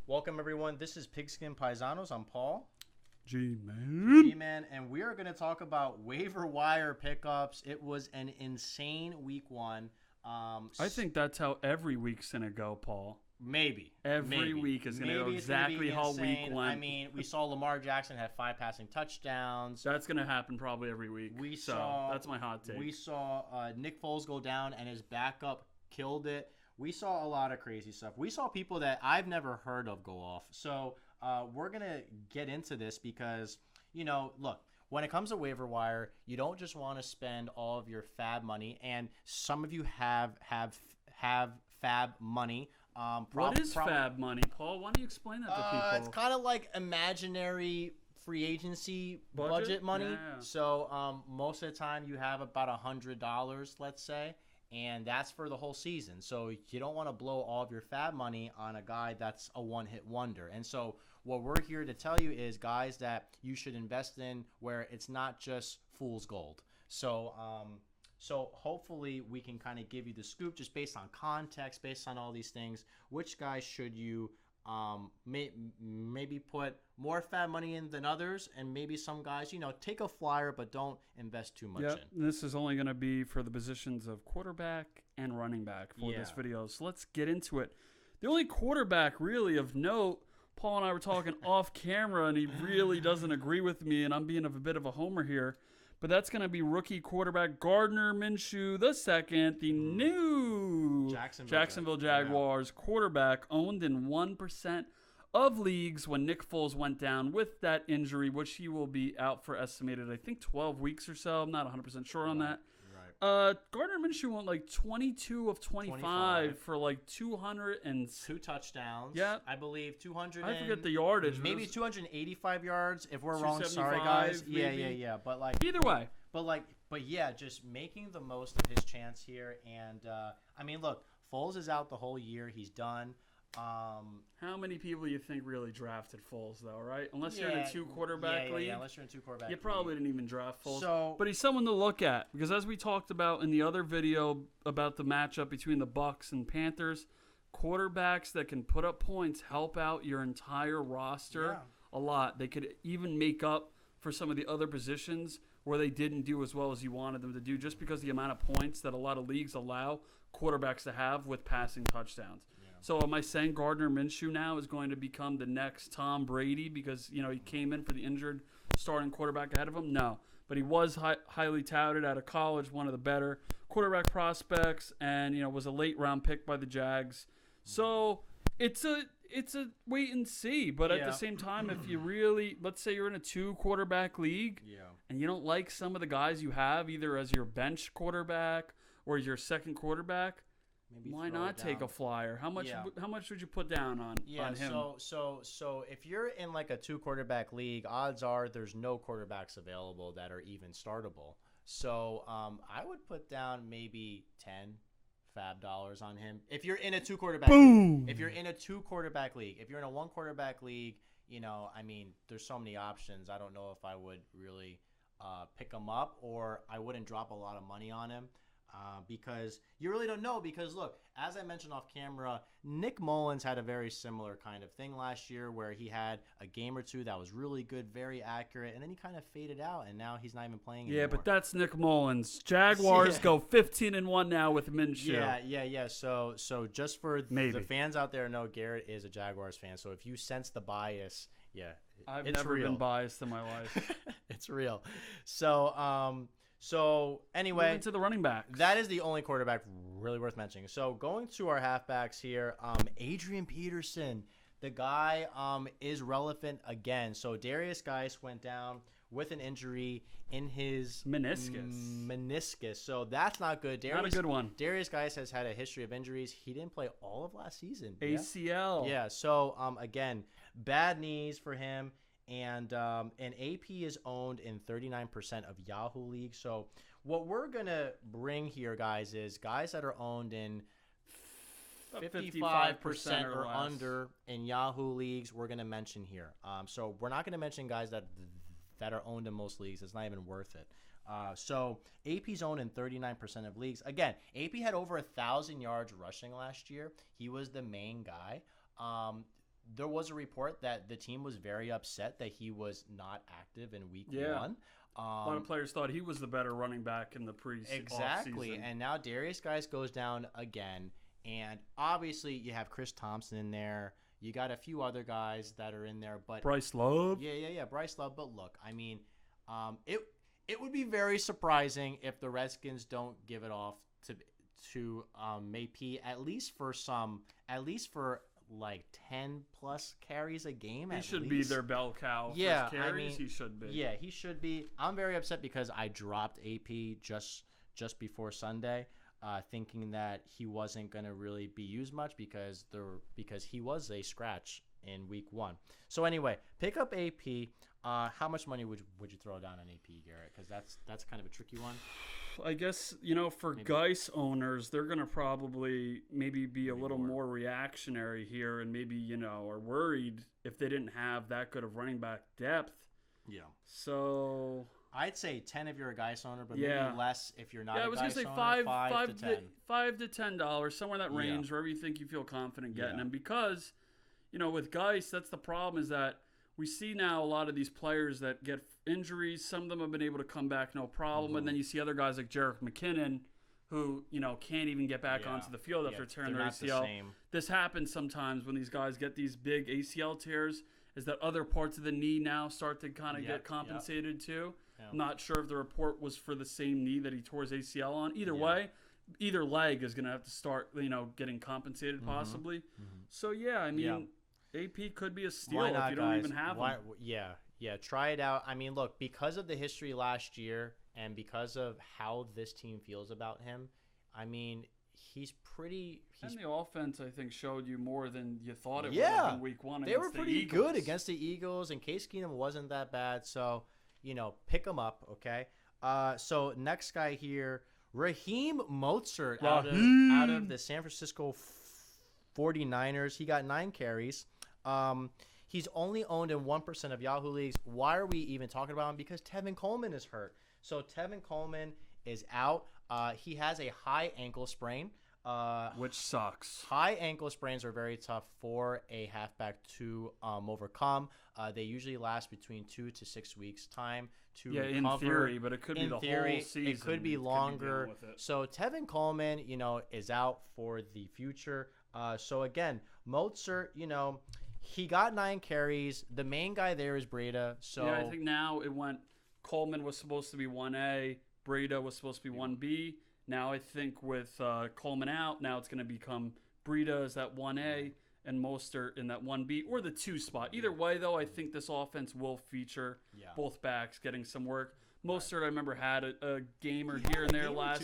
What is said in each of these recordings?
Welcome, everyone. This is Pigskin Paisanos. I'm Paul. G-Man. And we are going to talk about waiver wire pickups. It was an insane week one. I think that's how every week's going to go, Paul. Maybe. Every week is going to go exactly how week went. I mean, we saw Lamar Jackson have 5 passing touchdowns. That's going to happen probably every week. That's my hot take. We saw Nick Foles go down and his backup killed it. We saw a lot of crazy stuff. We saw people that I've never heard of go off. So we're going to get into this because, look, when it comes to waiver wire, you don't just want to spend all of your fab money. And some of you have fab money. What is fab money, Paul? Why don't you explain that to people? It's kind of like imaginary free agency budget money. Yeah. So most of the time you have about $100, let's say, and that's for the whole season. So you don't want to blow all of your fab money on a guy that's a one-hit wonder. And so what we're here to tell you is guys that you should invest in where it's not just fool's gold. So hopefully we can kind of give you the scoop just based on context, based on all these things. Which guys should you maybe put more fab money in than others, and maybe some guys, take a flyer but don't invest too much in. This is only going to be for the positions of quarterback and running back for this video. So let's get into it. The only quarterback really of note, Paul and I were talking off camera, and he really doesn't agree with me, and I'm being a bit of a homer here. But that's going to be rookie quarterback Gardner Minshew II, the new Jacksonville Jaguars quarterback, owned in 1% of leagues when Nick Foles went down with that injury, which he will be out for estimated, I think, 12 weeks or so. I'm not 100% sure on that. Gardner Minshew went like 22 of 25 for like 202 touchdowns. Yeah, I believe 200. I forget the yardage. Maybe 285 yards. If we're wrong, sorry guys. Maybe. Yeah. But like either way. But yeah, just making the most of his chance here. And I mean, look, Foles is out the whole year. He's done. How many people you think really drafted Foles, though, right? Unless you're in a 2-quarterback league. Yeah, unless you're in a 2-quarterback You probably didn't even draft Foles. But he's someone to look at because as we talked about in the other video about the matchup between the Bucs and Panthers, quarterbacks that can put up points help out your entire roster a lot. They could even make up for some of the other positions where they didn't do as well as you wanted them to do just because of the amount of points that a lot of leagues allow quarterbacks to have with passing touchdowns. So am I saying Gardner Minshew now is going to become the next Tom Brady because, he came in for the injured starting quarterback ahead of him? No. But he was highly touted out of college, one of the better quarterback prospects, and, was a late-round pick by the Jags. So it's a wait and see. But at the same time, if you really, let's say you're in a 2-quarterback league and you don't like some of the guys you have, either as your bench quarterback or your second quarterback, why not take a flyer? How much would you put down on him? So if you're in like a 2-quarterback league, odds are there's no quarterbacks available that are even startable. So I would put down maybe 10 fab dollars on him. If you're in a 2-quarterback league. If you're in a 2-quarterback league. If you're in a 1-quarterback league, I mean, there's so many options. I don't know if I would really pick him up, or I wouldn't drop a lot of money on him. Because you really don't know. Because look, as I mentioned off camera, Nick Mullins had a very similar kind of thing last year where he had a game or two that was really good, very accurate, and then he kind of faded out, and now he's not even playing anymore. Yeah, but that's Nick Mullins. Jaguars go 15-1 now with Minshew. Yeah. So just for the fans out there, know Garrett is a Jaguars fan. So if you sense the bias, I've never been biased in my life. It's real. So anyway, moving to the running backs. That is the only quarterback really worth mentioning. So going to our halfbacks here, Adrian Peterson, the guy is relevant again. So Darius Geis went down with an injury in his meniscus. So that's not good. Not a good one. Darius Geis has had a history of injuries. He didn't play all of last season. ACL. Yeah. So again, bad knees for him. And AP is owned in 39% of Yahoo leagues. So what we're going to bring here, guys, is guys that are owned in 55% or under in Yahoo leagues we're going to mention here. So we're not going to mention guys that are owned in most leagues. It's not even worth it. So AP's owned in 39% of leagues. Again, AP had over 1,000 yards rushing last year. He was the main guy. there was a report that the team was very upset that he was not active in week 1. A lot of players thought he was the better running back in the pre-season. Exactly. And now Darius Guice goes down again. And obviously you have Chris Thompson in there. You got a few other guys that are in there. But Bryce Love. Yeah, Bryce Love. But look, I mean, it would be very surprising if the Redskins don't give it off to Maype at least for like 10 plus carries a game. He should be their bell cow. Yeah, carries, I mean, he should be. Yeah, he should be. I'm very upset because I dropped AP just before Sunday, thinking that he wasn't going to really be used much because he was a scratch in week 1. So anyway, pick up AP. How much money would you throw down on AP, Garrett? Because that's kind of a tricky one. I guess, for Guice owners, they're going to probably maybe be a little more reactionary here and maybe, are worried if they didn't have that good of running back depth. Yeah. So I'd say 10 if you're a Guice owner, but maybe less if you're not a Guice owner. I was going to say $5 to $10, somewhere in that range, wherever you think you feel confident getting them. Because, with Guice, that's the problem is that we see now a lot of these players that get injuries. Some of them have been able to come back no problem. Mm-hmm. And then you see other guys like Jerick McKinnon who, can't even get back onto the field after tearing their ACL. This happens sometimes when these guys get these big ACL tears, is that other parts of the knee now start to kind of get compensated too. Yep. I'm not sure if the report was for the same knee that he tore his ACL on. Either way, either leg is going to have to start, getting compensated possibly. Mm-hmm. So, I mean, AP could be a steal if you don't even have him. Yeah, try it out. I mean, look, because of the history last year and because of how this team feels about him, I mean, and the offense, I think, showed you more than you thought it would have in week 1 against the Eagles. They were pretty good against the Eagles, and Case Keenum wasn't that bad. So, pick them up, okay? So, next guy here, Raheem Mostert out of the San Francisco 49ers. He got 9 carries. He's only owned in 1% of Yahoo leagues. Why are we even talking about him? Because Tevin Coleman is hurt. So Tevin Coleman is out. He has a high ankle sprain. Which sucks. High ankle sprains are very tough for a halfback to overcome. They usually last between 2 to 6 weeks time to recover. In theory, but it could be the whole season. It could be longer. So Tevin Coleman, is out for the future. So again, Mostert, he got 9 carries. The main guy there is Breida. So I think now it went. Coleman was supposed to be 1A. Breida was supposed to be 1B. Now I think with Coleman out, now it's going to become Breida as that 1A and Mostert in that 1B or the 2 spot. Either way, though, I think this offense will feature both backs getting some work. Mostert, I remember, had a game or here and there last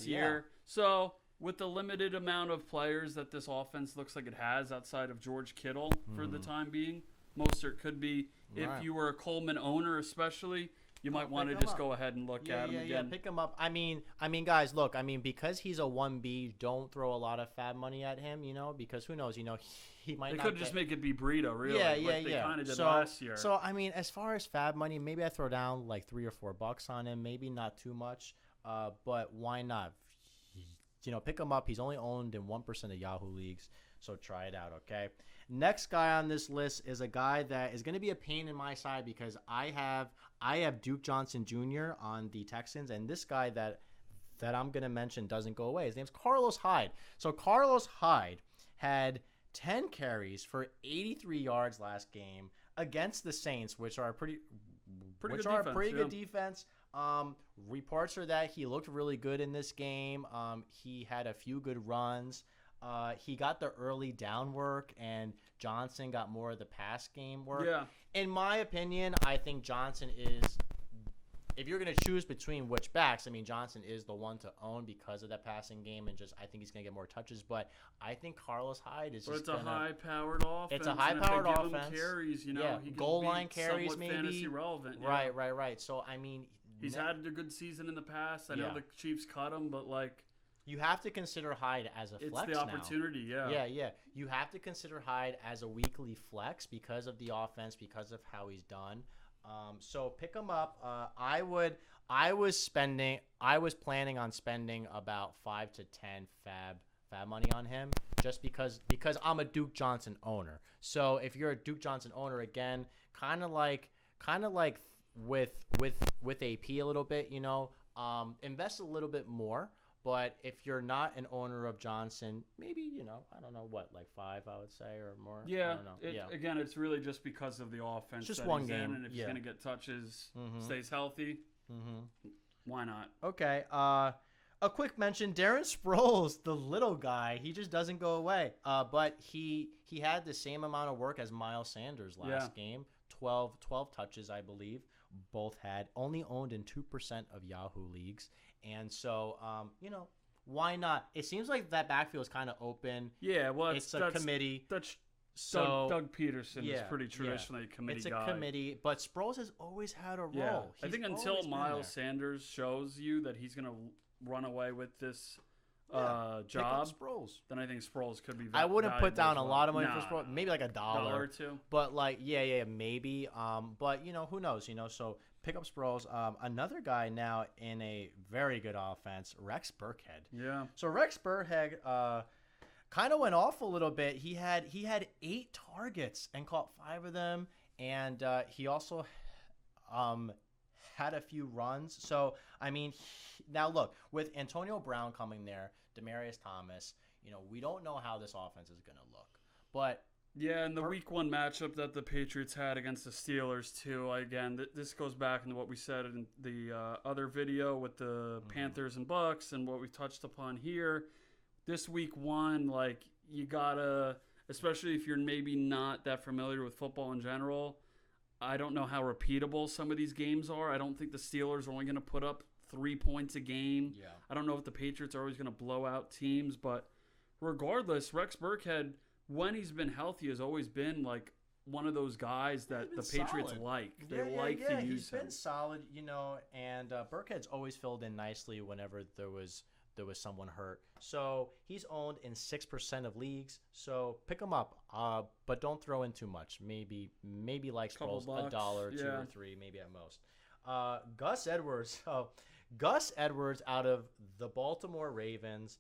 year. So with the limited amount of players that this offense looks like it has outside of George Kittle for the time being, Mostert could be, if you were a Coleman owner especially, you might want to just go ahead and look at him again. Yeah, pick him up. I mean, guys, look, because he's a 1B, don't throw a lot of fab money at him, because who knows, he might not. They could just make it be Breida, really. They kind of did last year. So, as far as fab money, maybe I throw down like $3 or $4 on him, maybe not too much, but why not? Pick him up. He's only owned in 1% of Yahoo leagues, so try it out, okay? Next guy on this list is a guy that is going to be a pain in my side because I have Duke Johnson Jr. on the Texans, and this guy that I'm going to mention doesn't go away. His name's Carlos Hyde. So Carlos Hyde had 10 carries for 83 yards last game against the Saints, which are a pretty good defense. Reports are that he looked really good in this game. He had a few good runs. He got the early down work, and Johnson got more of the pass game work. Yeah. In my opinion, I think Johnson is, if you're going to choose between which backs, Johnson is the one to own because of that passing game, and I think he's going to get more touches. But I think Carlos Hyde is it's a high-powered offense. It's a high-powered offense. Give him carries, he can goal line carries, maybe fantasy relevant. Right. So he's had a good season in the past. I know the Chiefs cut him, but you have to consider Hyde as a flex. It's the opportunity, Yeah. You have to consider Hyde as a weekly flex because of the offense, because of how he's done. So pick him up. I was planning on spending about 5 to 10 fab money on him. just because I'm a Duke Johnson owner. So if you're a Duke Johnson owner, again, kind of like with AP a little bit, invest a little bit more. But if you're not an owner of Johnson, maybe, I don't know what, like 5, I would say, or more. Yeah. I don't know. Again, it's really just because of the offense. Just that one he's game. in, and if he's going to get touches, stays healthy, why not? Okay. A quick mention, Darren Sproles, the little guy, he just doesn't go away. But he had the same amount of work as Miles Sanders last game. 12 touches, I believe. Both had only owned in 2% of Yahoo leagues. And so, why not? It seems like that backfield is kind of open. Yeah, well, it's a committee. Doug Peterson is pretty traditionally a committee guy. It's a committee, but Sproles has always had a role. Yeah. I think until Miles Sanders shows you that he's going to run away with this job, Sproles. Then I think Sproles could be I wouldn't put down a lot of money for Sproles. Maybe like $1 or $2. But maybe. But who knows? So pick up Sproles. Another guy now in a very good offense, Rex Burkhead. Yeah. So Rex Burkhead kind of went off a little bit. He had 8 targets and caught 5 of them, and he also had a few runs. So now look, with Antonio Brown coming there, Demaryius Thomas, we don't know how this offense is going to look, but. Yeah, and the week 1 matchup that the Patriots had against the Steelers, too. Again, this goes back into what we said in the other video with the Panthers and Bucks and what we touched upon here. This week 1, you got to, especially if you're maybe not that familiar with football in general, I don't know how repeatable some of these games are. I don't think the Steelers are only going to put up 3 points a game. Yeah. I don't know if the Patriots are always going to blow out teams, but regardless, Rex Burkhead, when he's been healthy, has always been one of those guys that the Patriots like. They like to use him. He's been solid, and Burkhead's always filled in nicely whenever there was someone hurt. So he's owned in 6% of leagues. So pick him up, but don't throw in too much. Maybe like Sproles, $1, $2 or $3, maybe at most. Gus Edwards. Gus Edwards out of the Baltimore Ravens.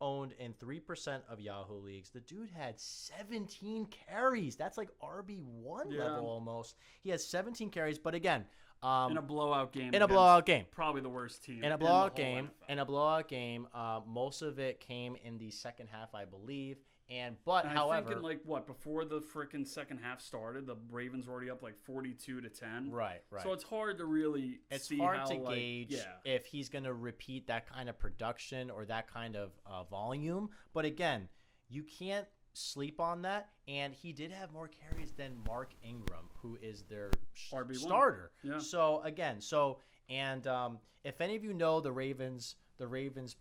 Owned in 3% of Yahoo leagues. The dude had 17 carries. That's like RB1 level almost. He has 17 carries, but again, in a blowout game. Probably the worst team. In a blowout game. Most of it came in the second half, I believe. However, I think before the freaking second half started, the Ravens were already up 42-10. Right. So it's hard to really gauge if he's going to repeat that kind of production or that kind of volume. But again, you can't sleep on that. And he did have more carries than Mark Ingram, who is their RB1 starter. Yeah. So again, if any of you know the Ravens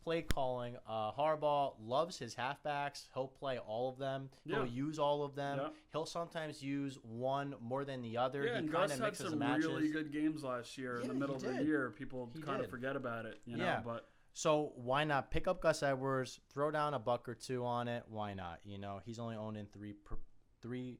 play calling, Harbaugh loves his halfbacks. He'll play all of them. He'll use all of them. He'll sometimes use one more than the other. Yeah, and Gus had some really good games last year in the middle of the year. People kind of forget about it, But so why not pick up Gus Edwards, throw down $1 or $2 on it? Why not? He's only owned in 3%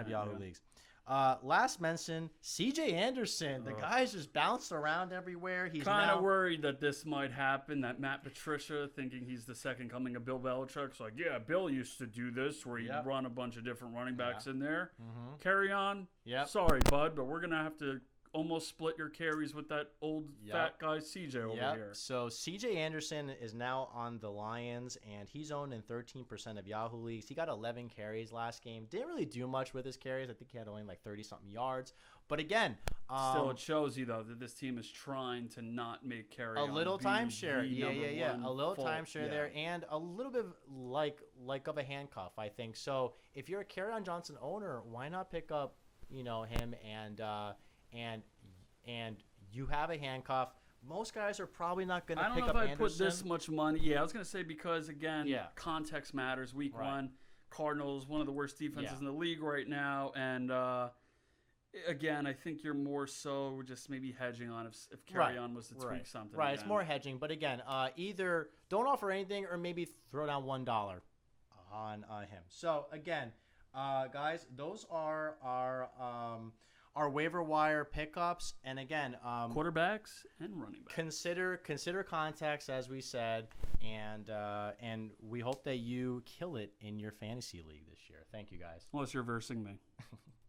of Yahoo leagues. Last mention, C.J. Anderson. The guy's just bounced around everywhere. He's kind of worried that this might happen, that Matt Patricia, thinking he's the second coming of Bill Belichick's like, yeah, Bill used to do this where he'd run a bunch of different running backs in there. Carry on. Sorry, bud, but we're going to have to almost split your carries with that old fat guy CJ over here. So CJ Anderson is now on the Lions, and he's owned in 13% of Yahoo leagues. He got 11 carries last game. Didn't really do much with his carries. I think he had only 30-something yards. But again, still, it shows you though that this team is trying to not make carry a little timeshare. A little fault. Timeshare there, and a little bit like of a handcuff, I think. So if you're a Kerryon Johnson owner, why not pick up him and you have a handcuff. Most guys are probably not going to pick up Anderson. I don't know if I put this much money. Yeah, I was going to say because, again, context matters. Week 1, Cardinals, one of the worst defenses in the league right now. And, again, I think you're more so just maybe hedging on if Kerryon was to tweak something. Right, again. It's more hedging. But, again, either don't offer anything or maybe throw down $1 on him. So, again, guys, those are our waiver wire pickups. And again, quarterbacks and running backs. Consider contacts, as we said, and we hope that you kill it in your fantasy league this year. Thank you, guys. Unless you're versing me.